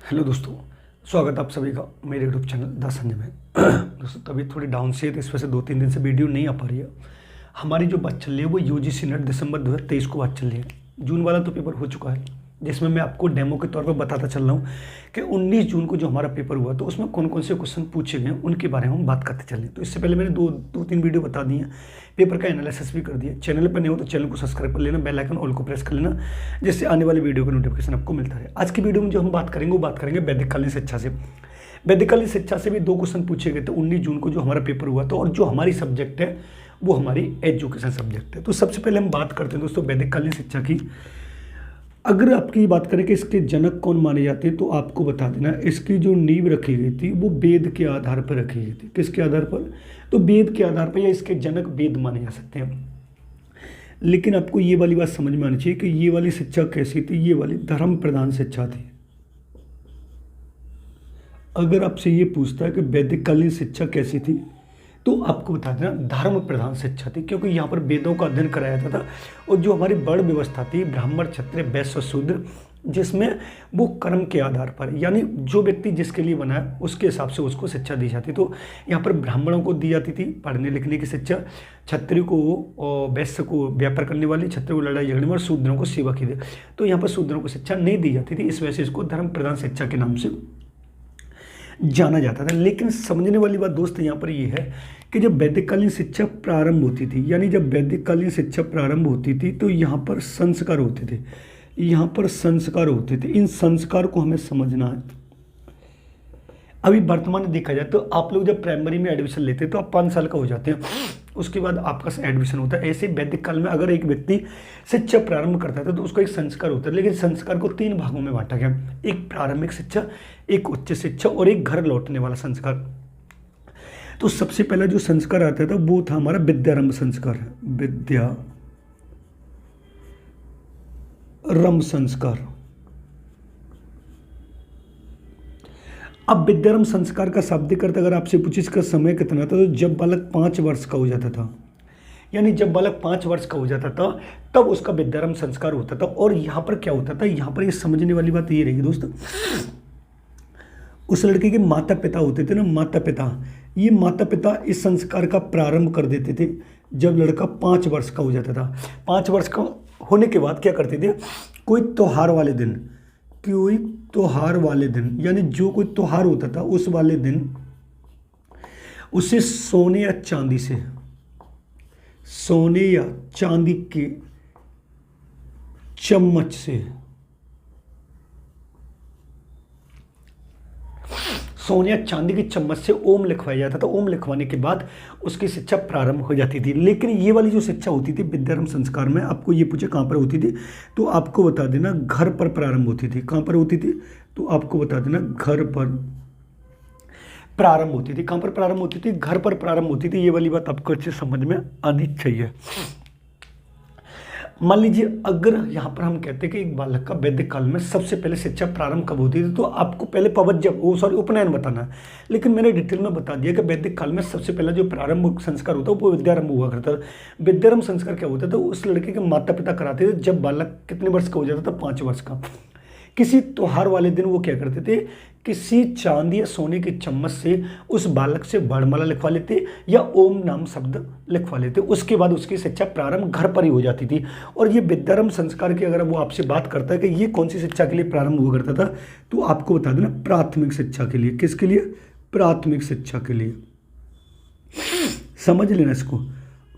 Hello दोस्तों, स्वागत है आप सभी का मेरे यूट्यूब चैनल द संजय में। दोस्तों तबीयत थोड़ी डाउन सी है तो इस वजह से 2-3 दिन से वीडियो नहीं आ पा रही है। हमारी जो बात चल रही है वो यूजीसी नेट दिसंबर 2023 को बात चल रही है। जून वाला तो पेपर हो चुका है, जिसमें मैं आपको डेमो के तौर पर बताता चल रहा हूँ कि 19 जून को जो हमारा पेपर हुआ तो उसमें कौन कौन से क्वेश्चन पूछे गए उनके बारे में हम बात करते चलें। तो इससे पहले मैंने दो तीन वीडियो बता दी हैं, पेपर का एनालिसिस भी कर दिया। चैनल पर नहीं हो तो चैनल को सब्सक्राइब कर लेना, बेल आइकन ऑल को प्रेस कर लेना, जिससे आने वाली वीडियो का नोटिफिकेशन आपको मिलता रहे। आज की वीडियो में जो हम बात करेंगे वो बात करेंगे वैदिककालीन शिक्षा से। वैदिककालीन शिक्षा से भी 2 क्वेश्चन पूछे गए थे 19 जून को जो हमारा पेपर हुआ था, और जो हमारी सब्जेक्ट है वो हमारी एजुकेशन सब्जेक्ट है। तो सबसे पहले हम बात करते हैं दोस्तों वैदिककालीन शिक्षा की। अगर आपकी बात करें कि इसके जनक कौन माने जाते हैं, तो आपको बता देना इसकी जो नींव रखी गई थी वो वेद के आधार पर रखी गई थी। किसके आधार पर? तो वेद के आधार पर, या इसके जनक वेद माने जा सकते हैं। लेकिन आपको ये वाली बात समझ में आनी चाहिए कि ये वाली शिक्षा कैसी थी, ये वाली धर्म प्रधान शिक्षा थी। अगर आपसे ये पूछता है कि वैदिककालीन शिक्षा कैसी थी, तो आपको बता देना धर्म प्रधान शिक्षा थी, क्योंकि यहाँ पर वेदों का अध्ययन कराया जाता था। और जो हमारी वर्ण व्यवस्था थी ब्राह्मण क्षत्रिय वैश्य शूद्र, जिसमें वो कर्म के आधार पर, यानी जो व्यक्ति जिसके लिए बना है उसके हिसाब से उसको शिक्षा दी जाती। तो यहाँ पर ब्राह्मणों को दी जाती थी पढ़ने लिखने की शिक्षा, क्षत्रिय को और वैश्य को व्यापार करने वाले, क्षत्रिय को लड़ाई झगड़ने वाले, शूद्रों को सेवा की थी। तो यहाँ पर शूद्रों को शिक्षा नहीं दी जाती थी, इस वजह से इसको धर्म प्रधान शिक्षा के नाम से जाना जाता था। लेकिन समझने वाली बात दोस्त यहाँ पर ये है कि जब वैदिककालीन शिक्षा प्रारंभ होती थी, यानी जब वैदिककालीन शिक्षा प्रारंभ होती थी तो यहाँ पर संस्कार होते थे, यहाँ पर संस्कार होते थे। इन संस्कार को हमें समझना है। अभी वर्तमान में देखा जाए तो आप लोग जब प्राइमरी में एडमिशन लेते हैं तो आप 5 साल का हो जाते हैं, उसके बाद आपका एडमिशन होता है। ऐसे वैदिक काल में अगर एक व्यक्ति शिक्षा प्रारंभ करता था तो उसका एक संस्कार होता है, लेकिन संस्कार को 3 भागों में बांटा गया। एक प्रारंभिक शिक्षा, एक उच्च शिक्षा और एक घर लौटने वाला संस्कार। तो सबसे पहला जो संस्कार आता था वो था हमारा विद्यारंभ संस्कार। विद्यारंभ संस्कार। अब विद्यारंभ संस्कार का शाब्दिक अर्थ अगर आपसे पूछे इसका समय कितना था, तो जब बालक 5 वर्ष का हो जाता था, यानी जब बालक 5 वर्ष का हो जाता था तब उसका विद्यारंभ संस्कार होता था। और यहाँ पर क्या होता था, यहाँ पर ये समझने वाली बात ये रहेगी दोस्त, उस लड़के के माता पिता होते थे ना, माता पिता, ये माता पिता इस संस्कार का प्रारंभ कर देते थे जब लड़का 5 वर्ष का हो जाता था। 5 वर्ष का होने के बाद क्या करते थे, कोई त्योहार वाले दिन, यानी जो कोई त्योहार होता था उस वाले दिन उसे सोने या चांदी के चम्मच से, सोने या चांदी की चम्मच से ओम लिखवाया जाता था। ओम लिखवाने के बाद उसकी शिक्षा प्रारंभ हो जाती थी। लेकिन ये वाली जो शिक्षा होती थी विद्यारंभ संस्कार में, आपको ये पूछे कहाँ पर होती थी, तो आपको बता देना घर पर प्रारंभ होती थी। कहाँ पर होती थी, तो आपको बता देना घर पर प्रारंभ होती थी। कहाँ पर प्रारंभ होती थी, घर पर प्रारंभ होती थी। ये वाली बात आपको अच्छे समझ में आनी चाहिए। मान लीजिए अगर यहाँ पर हम कहते हैं कि एक बालक का वैदिक काल में सबसे पहले शिक्षा प्रारंभ कब होती थी, तो आपको पहले उपनयन बताना है। लेकिन मैंने डिटेल में बता दिया कि वैदिक काल में सबसे पहला जो प्रारंभ संस्कार होता है वो विद्यारंभ हुआ करता था। विद्यारंभ संस्कार क्या होता था, उस लड़के के माता पिता कराते थे जब बालक कितने वर्ष का हो जाता था, 5 वर्ष का। किसी त्योहार वाले दिन वो क्या करते थे, किसी चांदी या सोने की चम्मच से उस बालक से वर्णमाला लिखवा लेते या ओम नाम शब्द लिखवा लेते। उसके बाद उसकी शिक्षा प्रारंभ घर पर ही हो जाती थी। और ये विद्यारंभ संस्कार की अगर वो आपसे बात करता है कि ये कौन सी शिक्षा के लिए प्रारंभ हुआ करता था, तो आपको बता देना प्राथमिक शिक्षा के लिए। किसके लिए? प्राथमिक शिक्षा के लिए। समझ लेना इसको।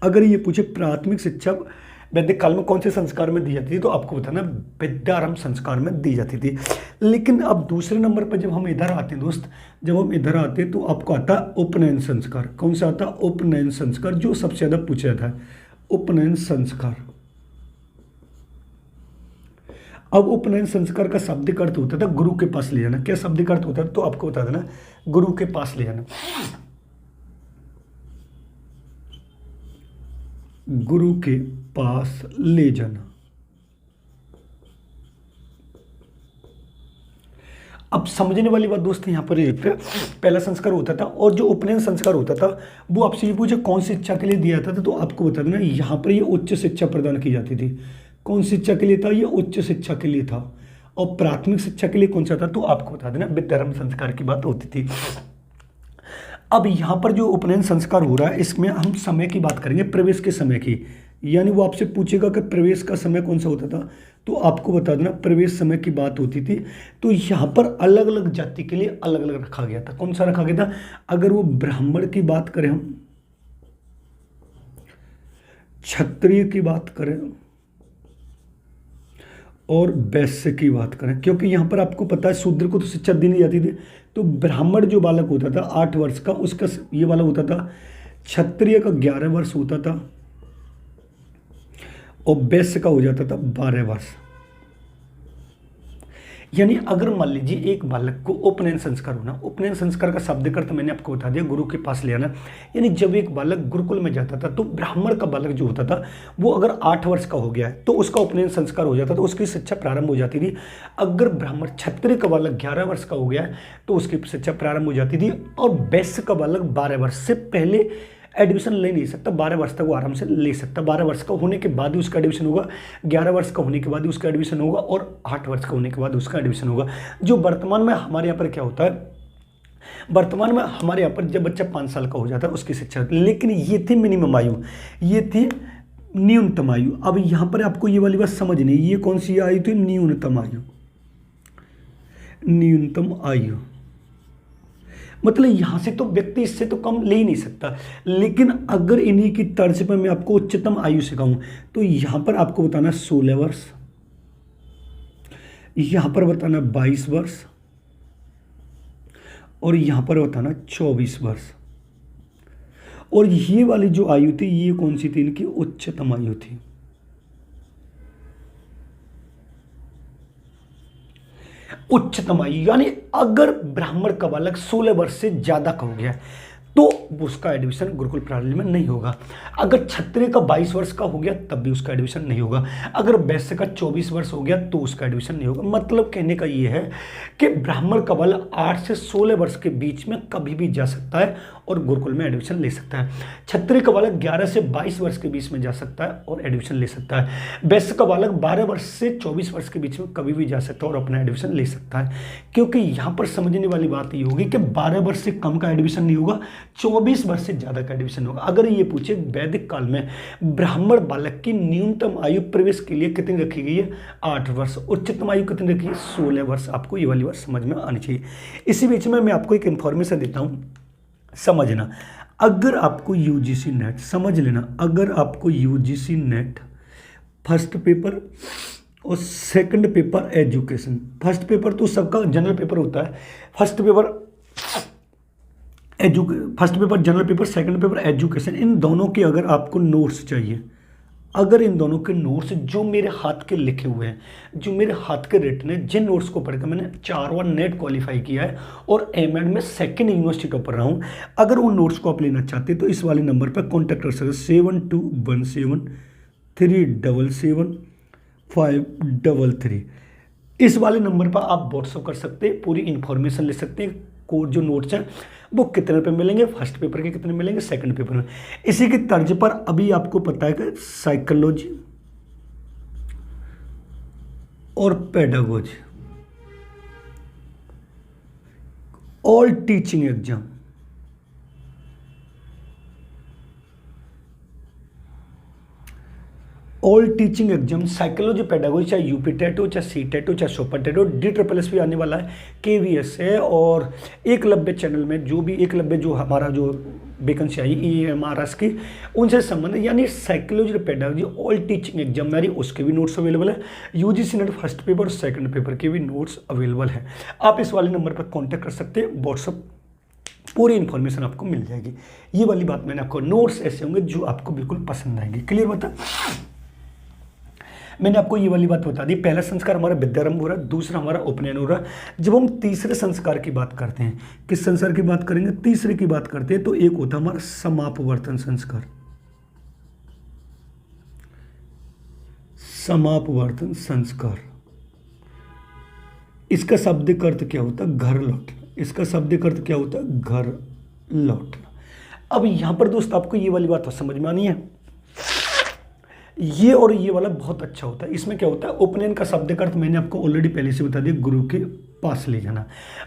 अगर ये पूछे प्राथमिक शिक्षा वैदिक काल में कौन से संस्कार में दी जाती थी, तो आपको बताना विद्यारंभ संस्कार में दी जाती थी। लेकिन अब दूसरे नंबर पर जब हम इधर आते हैं दोस्त, जब हम इधर आते हैं तो आपको आता है उपनयन संस्कार। कौन सा आता है? उपनयन संस्कार, जो सबसे ज्यादा पूछा जाता है, उपनयन संस्कार। अब उपनयन संस्कार का शाब्दिक अर्थ होता था गुरु के पास ले जाना। क्या शाब्दिक अर्थ होता है, तो आपको बता देना गुरु के पास ले जाना। गुरु के पास ले जाना। अब समझने वाली बात दोस्त यहाँ पर ये पहला संस्कार होता था, और जो उपनयन संस्कार होता था वो आपसे ये पूछे कौन सी शिक्षा के लिए दिया जाता था, तो आपको बता देना यहाँ पर ये उच्च शिक्षा प्रदान की जाती थी। कौन शिक्षा के लिए था? ये उच्च शिक्षा के लिए था। और प्राथमिक शिक्षा के लिए कौन सा था, तो आपको बता देना विद्यारंभ संस्कार की बात होती थी। अब यहाँ पर जो उपनयन संस्कार हो रहा है इसमें हम समय की बात करेंगे, प्रवेश के समय की, यानी वो आपसे पूछेगा कि प्रवेश का समय कौन सा होता था, तो आपको बता देना प्रवेश समय की बात होती थी। तो यहाँ पर अलग अलग जाति के लिए अलग अलग रखा गया था। कौन सा रखा गया था, अगर वो ब्राह्मण की बात करें, हम क्षत्रिय की बात करें और वैश्य की बात करें, क्योंकि यहाँ पर आपको पता है शूद्र को तो शिक्षा दी नहीं जाती थी, तो ब्राह्मण जो बालक होता था 8 वर्ष का, उसका ये वाला होता था, क्षत्रिय का 11 वर्ष होता था और वैश्य का हो जाता था 12 वर्ष। यानी अगर मान लीजिए एक बालक को उपनयन संस्कार होना, उपनयन संस्कार का शब्द अर्थ मैंने आपको बता दिया, गुरु के पास ले आना। यानी जब एक बालक गुरुकुल में जाता था तो ब्राह्मण का बालक जो होता था वो अगर 8 वर्ष का हो गया है तो उसका उपनयन संस्कार हो जाता था, तो उसकी शिक्षा प्रारंभ हो जाती थी। अगर ब्राह्मण क्षत्रिय का बालक 11 वर्ष का हो गया है तो उसकी शिक्षा प्रारंभ हो जाती थी। और वैश्य का बालक 12 वर्ष से पहले एडमिशन ले नहीं सकता, 12 वर्ष तक वो आराम से ले सकता। 12 वर्ष का होने के बाद ही उसका एडमिशन होगा, 11 वर्ष का होने के बाद ही उसका एडमिशन होगा और 8 वर्ष का होने के बाद उसका एडमिशन होगा। जो वर्तमान में हमारे यहाँ पर क्या होता है, वर्तमान में हमारे यहाँ पर जब बच्चा 5 साल का हो जाता है उसकी शिक्षा, लेकिन ये थी मिनिमम आयु, ये थी न्यूनतम आयु। अब यहाँ पर आपको ये वाली बात समझनी, ये कौन सी आयु थी, न्यूनतम आयु, न्यूनतम आयु मतलब यहाँ से तो व्यक्ति इससे तो कम ले ही नहीं सकता। लेकिन अगर इन्हीं की तर्ज पर मैं आपको उच्चतम आयु सिखाऊं तो यहाँ पर आपको बताना 16 वर्ष, यहाँ पर बताना 22 वर्ष और यहाँ पर बताना 24 वर्ष। और ये वाली जो आयु थी ये कौन सी थी, इनकी उच्चतम आयु थी। उच्चतम आयु यानी अगर ब्राह्मण का बालक 16 वर्ष से ज्यादा का हो गया तो उसका एडमिशन गुरुकुल प्रणाली में नहीं होगा। अगर क्षत्रिय का 22 वर्ष का हो गया तब भी उसका एडमिशन नहीं होगा। अगर वैश्य का 24 वर्ष हो गया तो उसका एडमिशन नहीं होगा। मतलब कहने का ये है कि ब्राह्मण का बालक 8 से 16 वर्ष के बीच में कभी भी जा सकता है और गुरुकुल में एडमिशन ले सकता है। क्षत्रिय का बालक 11 से 22 वर्ष के बीच में जा सकता है और एडमिशन ले सकता है। वैश्य का बालक 12 वर्ष से 24 वर्ष के बीच में कभी भी जा सकता है और अपना एडमिशन ले सकता है। क्योंकि यहाँ पर समझने वाली बात ये होगी कि 12 वर्ष से कम का एडमिशन नहीं होगा, 24 वर्ष से ज्यादा का एडमिशन होगा। अगर ये पूछे वैदिक काल में ब्राह्मण बालक की न्यूनतम आयु प्रवेश के लिए कितनी रखी गई है, 8 वर्ष। उच्चतम आयु कितनी रखी है, 16 वर्ष। आपको ये वाली बात समझ में आनी चाहिए। इसी बीच में मैं आपको एक इंफॉर्मेशन देता हूं, समझना। अगर आपको यूजीसी नेट, समझ लेना, अगर आपको यूजीसी नेट फर्स्ट पेपर और second paper education, first paper तो सबका जनरल पेपर होता है, first paper general paper, second paper education, इन दोनों के अगर आपको नोट्स चाहिए, अगर इन दोनों के नोट्स जो मेरे हाथ के लिखे हुए हैं, जो मेरे हाथ के रिटन है, जिन नोट्स को पढ़कर मैंने 4 बार नेट क्वालिफाई किया है और एमएड में सेकंड यूनिवर्सिटी टॉपर रहा हूँ, अगर उन नोट्स को आप लेना चाहते हैं तो इस वाले नंबर पर कॉन्टैक्ट कर सकते 7217373533। इस वाले नंबर पर आप व्हाट्सअप कर सकते हैं, पूरी इन्फॉर्मेशन ले सकते हैं। कोर्स जो नोट्स हैं वो कितने पे मिलेंगे, फर्स्ट पेपर के कितने मिलेंगे, सेकंड पेपर में। इसी की तर्ज पर अभी आपको पता है कि साइकोलॉजी और pedagogy, all teaching exam, all teaching exam, psychology, pedagogy, चाहे यूपी टेट हो, चाहे सी टेट हो, चाहे सुपर टेट हो, DSSS भी आने वाला है, KVS है, और एकलव्य चैनल में जो भी एकलव्य जो हमारा जो वैकेंसी आई EMRS की, उनसे संबंधित यानी साइकोलॉजी और पेडागोजी ऑल टीचिंग एग्जाम मेरी, उसके भी नोट्स अवेलेबल है। यूजीसी नेट फर्स्ट पेपर और सेकंड पेपर के भी नोट्स अवेलेबल है। आप इस वाले नंबर पर कॉन्टैक्ट कर सकते हैं, व्हाट्सअप पूरी इन्फॉर्मेशन आपको मिल जाएगी। ये वाली बात मैंने आपको, नोट्स ऐसे होंगे जो आपको बिल्कुल पसंद आएंगे। क्लियर बता, मैंने आपको ये वाली बात बता दी। पहला संस्कार हमारा विद्यारंभ हो रहा है, दूसरा हमारा उपनयन हो रहा है। जब हम तीसरे संस्कार की बात करते हैं, किस संस्कार की बात करेंगे, तीसरे की बात करते हैं, तो एक होता है हमारा समापवर्तन संस्कार। समापवर्तन संस्कार, इसका शाब्दिक अर्थ क्या होता है, घर लौटना। इसका शाब्दिक अर्थ क्या होता है, घर लौटना। अब यहां पर दोस्त आपको ये वाली बात तो समझ में आनी है ये और ये वाला बहुत अच्छा होता है। इसमें क्या होता है, उपनयन का शब्द का अर्थ मैंने आपको ऑलरेडी पहले से बता दिया, गुरु के पास ले जाना।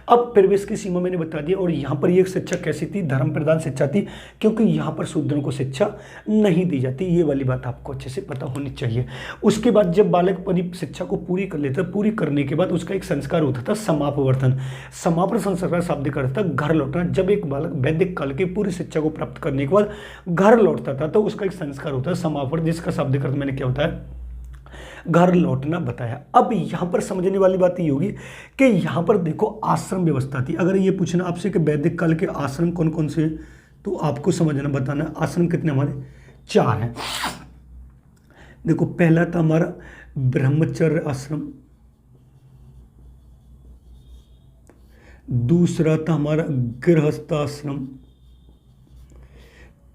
अब प्रवेश की सीमा मैंने बता दिया, और यहाँ पर ये शिक्षा कैसी थी, धर्म प्रधान शिक्षा थी, क्योंकि यहाँ पर शूद्रों को शिक्षा नहीं दी जाती। ये वाली बात आपको अच्छे से पता होनी चाहिए। उसके बाद जब बालक अपनी शिक्षा को पूरी कर लेता, पूरी करने के बाद उसका एक संस्कार होता था समापवर्तन। समापन संस्कार शब्द का अर्थ था घर लौटना। जब एक बालक वैदिक काल की पूरी शिक्षा को प्राप्त करने के बाद घर लौटता था तो उसका एक संस्कार होता है समापन, जिसका शब्द का अर्थ मैंने क्या होता है, घर लौटना बताया। अब यहां पर समझने वाली बात ये होगी कि यहां पर देखो आश्रम व्यवस्था थी। अगर ये पूछना आपसे कि वैदिक काल के आश्रम कौन कौन से, तो आपको समझना बताना आश्रम कितने हमारे 4 हैं। देखो पहला था हमारा ब्रह्मचर्य आश्रम, दूसरा था हमारा गृहस्थ आश्रम,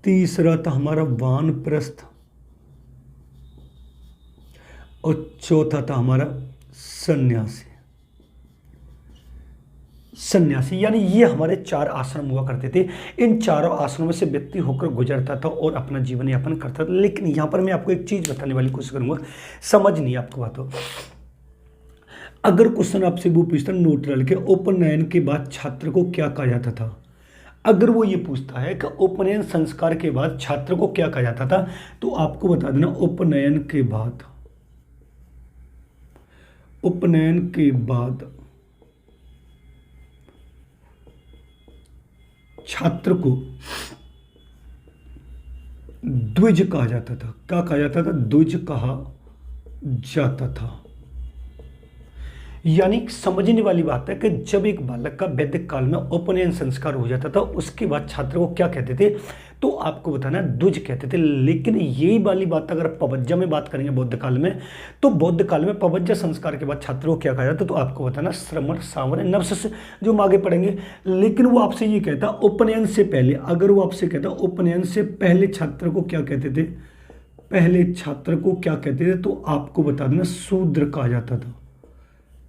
तीसरा था हमारा वानप्रस्थ, और चौथा था हमारा सन्यासी। सन्यासी यानी ये हमारे 4 आश्रम हुआ करते थे। इन चारों आश्रमों से व्यक्ति होकर गुजरता था और अपना जीवन यापन करता था। लेकिन यहां पर मैं आपको एक चीज बताने वाली कोशिश करूंगा, समझ नहीं आपको बात हो। अगर क्वेश्चन आपसे वो पूछता नोट डाल के, उपनयन के बाद छात्र को क्या कहा जाता था, अगर वो ये पूछता है कि उपनयन संस्कार के बाद छात्र को क्या कहा जाता था, तो आपको बता देना उपनयन के बाद छात्र को द्विज कहा जाता था। क्या कहा जाता था, द्विज कहा जाता था। यानी समझने वाली बात है कि जब एक बालक का वैदिक काल में उपनयन संस्कार हो जाता था, उसके बाद छात्र को क्या कहते थे, तो आपको बताना द्विज कहते थे। लेकिन यही वाली बात अगर पवज्जा में बात करेंगे बौद्ध काल में, तो बौद्ध काल में पवज्जा संस्कार के बाद छात्र को क्या कहा जाता, तो आपको बताना श्रमण, सावर, नवशिष्य, जो हम आगे पढ़ेंगे। लेकिन वो आपसे ये कहता उपनयन से पहले, अगर वो आपसे कहता उपनयन से पहले छात्र को क्या कहते थे, पहले छात्र को क्या कहते थे, तो आपको बता देना शूद्र कहा जाता था।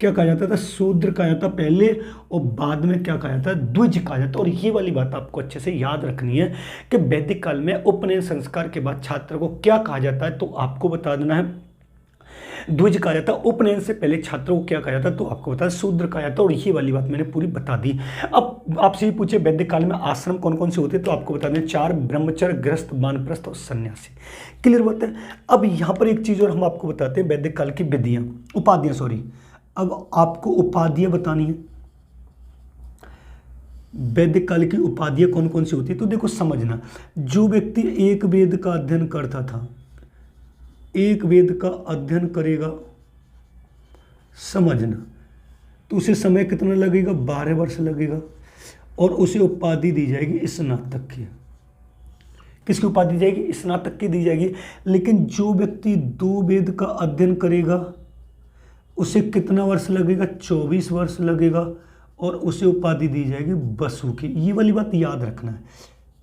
क्या कहा जाता था, शूद्र कहा जाता पहले, और बाद में क्या कहा जाता, द्विज कहा जाता। और ये वाली बात आपको अच्छे से याद रखनी है कि वैदिक काल में उपनयन संस्कार के बाद छात्र को क्या कहा जाता है, तो आपको बता देना है द्विज कहा जाता। उपनयन से पहले छात्रों को क्या कहा जाता, तो आपको बता शूद्र कहा जाता। और ये वाली बात मैंने पूरी बता दी। अब आपसे ये पूछे वैदिक काल में आश्रम कौन कौन से होते, तो आपको बता दें 4, ब्रह्मचर्य, गृहस्थ, वानप्रस्थ और सन्यासी। क्लियर बात है। अब यहाँ पर एक चीज और हम आपको बताते हैं, वैदिक काल की विधियां, उपाधियां, सॉरी, अब आपको उपाधियां बतानी है। वैदिक काल की उपाधियां कौन कौन सी होती है, तो देखो समझना, जो व्यक्ति एक वेद का अध्ययन करता था, एक वेद का अध्ययन करेगा, समझना, तो उसे समय कितना लगेगा, 12 वर्ष लगेगा, और उसे उपाधि दी जाएगी स्नातक की। किसकी उपाधि दी जाएगी, स्नातक की दी जाएगी। लेकिन जो व्यक्ति 2 वेद का अध्ययन करेगा उसे कितना वर्ष लगेगा, 24 वर्ष लगेगा, और उसे उपाधि दी जाएगी बसु की। ये वाली बात याद रखना है।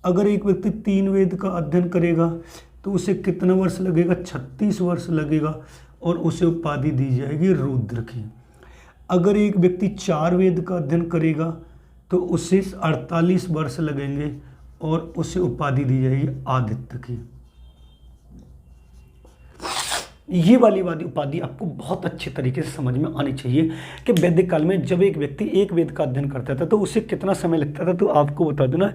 अगर एक व्यक्ति 3 वेद का अध्ययन करेगा तो उसे कितना वर्ष लगेगा, 36 वर्ष लगेगा, और उसे उपाधि दी जाएगी रुद्र की। अगर एक व्यक्ति 4 वेद का अध्ययन करेगा तो उसे 48 वर्ष लगेंगे, और उसे उपाधि दी जाएगी आदित्य की। ये वाली उपाधि आपको बहुत अच्छे तरीके से समझ में आनी चाहिए कि वैदिक काल में जब एक व्यक्ति एक वेद का अध्ययन करता था तो उसे कितना समय लगता था, तो आपको बता देना,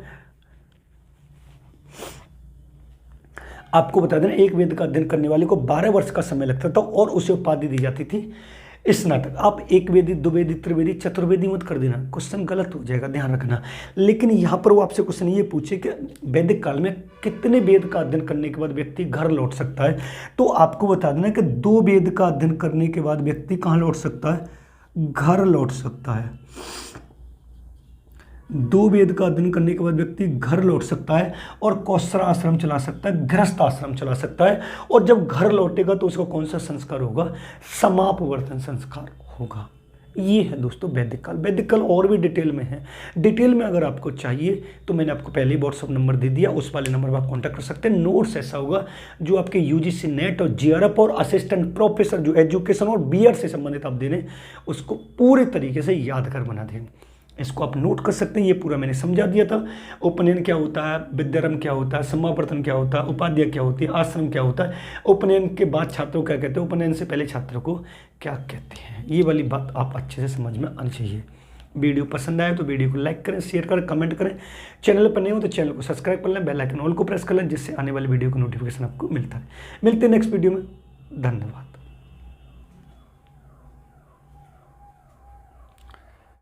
एक वेद का अध्ययन करने वाले को 12 वर्ष का समय लगता था, और उसे उपाधि दी जाती थी स्नातक। आप एक वेदी, 2 वेदी, त्रिवेदी, चतुर्वेदी मत कर देना, क्वेश्चन गलत हो जाएगा, ध्यान रखना। लेकिन यहाँ पर वो आपसे क्वेश्चन ये पूछे कि वैदिक काल में कितने वेद का अध्ययन करने के बाद व्यक्ति घर लौट सकता है, तो आपको बता देना कि 2 वेद का अध्ययन करने के बाद व्यक्ति कहाँ लौट सकता है, घर लौट सकता है। 2 वेद का अध्ययन करने के बाद व्यक्ति घर लौट सकता है, और कौशल आश्रम चला सकता है, गृहस्थ आश्रम चला सकता है। और जब घर लौटेगा तो उसका कौन सा संस्कार होगा, समापवर्तन संस्कार होगा। ये है दोस्तों वैदिक काल। वैदिक काल और भी डिटेल में है। डिटेल में अगर आपको चाहिए तो मैंने आपको पहले ही व्हाट्सअप नंबर दे दिया, उस वाले नंबर पर आप कॉन्टैक्ट कर सकते हैं। नोट्स ऐसा होगा जो आपके यूजीसी नेट और जीआरएफ और असिस्टेंट प्रोफेसर जो एजुकेशन और बीएड से संबंधित आप दे रहे हैं उसको पूरे तरीके से याद कर बना दें। इसको आप नोट कर सकते हैं। ये पूरा मैंने समझा दिया था। उपनयन क्या होता है, विद्यारंभ क्या होता है, समावर्तन क्या होता है, उपाध्याय क्या होती है, आश्रम क्या होता है, उपनयन के बाद छात्रों को क्या कहते हैं, उपनयन से पहले छात्रों को क्या कहते हैं। ये वाली बात आप अच्छे से समझ में आनी चाहिए। वीडियो पसंद आए तो वीडियो को लाइक करें, शेयर करें, कमेंट करें। चैनल पर नहीं हो तो चैनल को सब्सक्राइब कर लें, बेल आइकन ऑल को प्रेस कर लें, जिससे आने वाली वीडियो की नोटिफिकेशन आपको मिलता है। मिलते हैं नेक्स्ट वीडियो में। धन्यवाद।